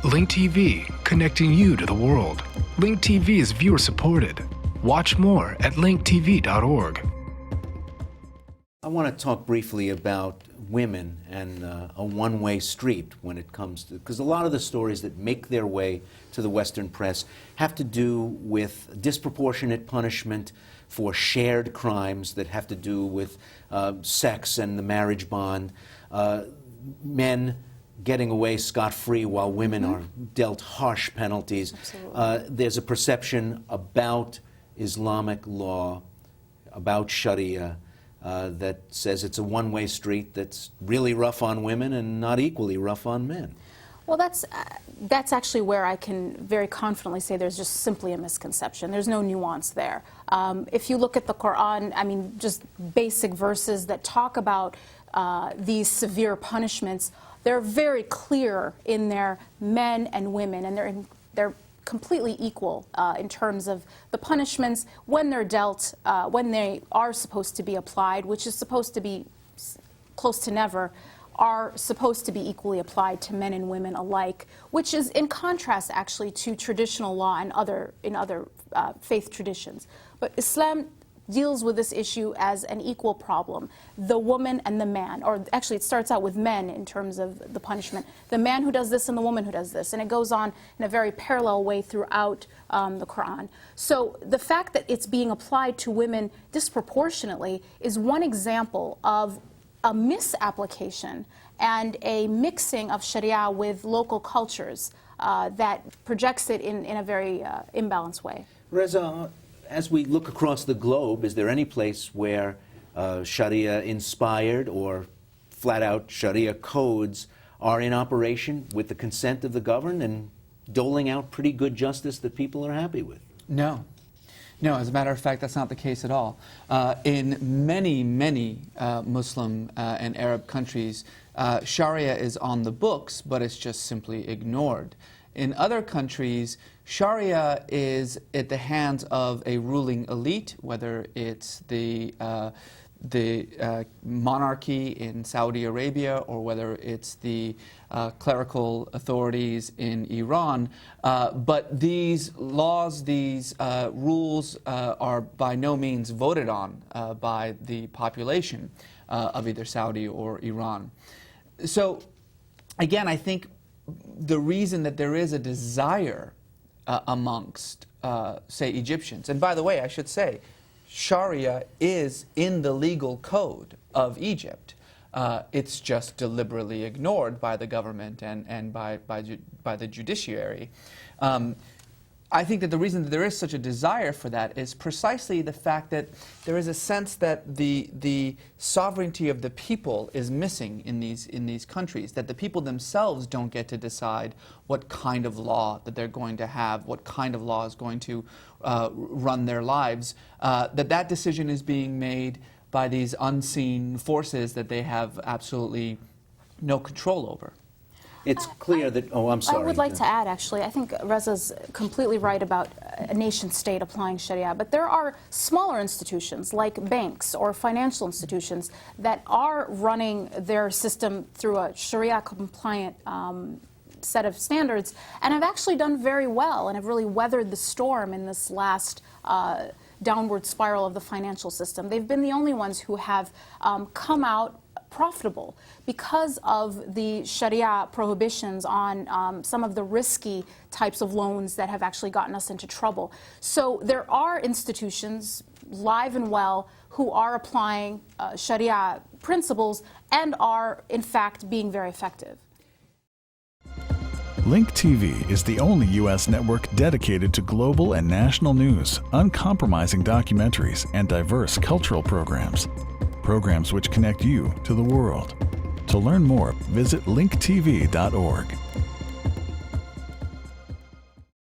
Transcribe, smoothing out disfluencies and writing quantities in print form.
Link TV, connecting you to the world. Link TV is viewer supported. Watch more at linktv.org. I want to talk briefly about women and a one-way street when it comes to, because a lot of the stories that make their way to the Western press have to do with disproportionate punishment for shared crimes that have to do with sex and the marriage bond, men getting away scot-free while women are dealt harsh penalties. There's a perception about Islamic law, about Sharia, that says it's a one-way street that's really rough on women and not equally rough on men. Well, that's actually where I can very confidently say there's just simply a misconception. There's no nuance there. If you look at the Quran, I mean, just basic verses that talk about these severe punishments, they're very clear in their men and women, and they're completely equal in terms of the punishments when they're dealt, when they are supposed to be applied, which is supposed to be close to never, are supposed to be equally applied to men and women alike, which is in contrast actually to traditional law and other faith traditions. But Islam deals with this issue as an equal problem, the woman and the man, or actually it starts out with men in terms of the punishment, the man who does this and the woman who does this, and it goes on in a very parallel way throughout the Quran. So the fact that it's being applied to women disproportionately is one example of a misapplication and a mixing of Sharia with local cultures that projects it in a very imbalanced way. Reza, as we look across the globe, is there any place where Sharia-inspired or flat-out Sharia codes are in operation with the consent of the governed and doling out pretty good justice that people are happy with? No. No, as a matter of fact, that's not the case at all. In many Muslim and Arab countries, Sharia is on the books, but it's just simply ignored. In other countries, Sharia is at the hands of a ruling elite, whether it's the monarchy in Saudi Arabia or whether it's the clerical authorities in Iran. But these laws, these rules are by no means voted on by the population of either Saudi or Iran. So, again, I think the reason that there is a desire amongst, say, Egyptians, and by the way, I should say, Sharia is in the legal code of Egypt. It's just deliberately ignored by the government and by the judiciary. I think that the reason that there is such a desire for that is precisely the fact that there is a sense that the sovereignty of the people is missing in these countries, that the people themselves don't get to decide what kind of law that they're going to have, what kind of law is going to run their lives, that decision is being made by these unseen forces that they have absolutely no control over. It's clear that, oh, I'm sorry. I would like to add, actually, I think Reza's completely right about a nation-state applying Sharia, but there are smaller institutions like banks or financial institutions that are running their system through a Sharia-compliant set of standards and have actually done very well and have really weathered the storm in this last downward spiral of the financial system. They've been the only ones who have come out profitable because of the Sharia prohibitions on some of the risky types of loans that have actually gotten us into trouble. So there are institutions, live and well, who are applying Sharia principles and are, in fact, being very effective. Link TV is the only U.S. network dedicated to global and national news, uncompromising documentaries, and diverse cultural programs. Programs which connect you to the world. To learn more, visit linktv.org.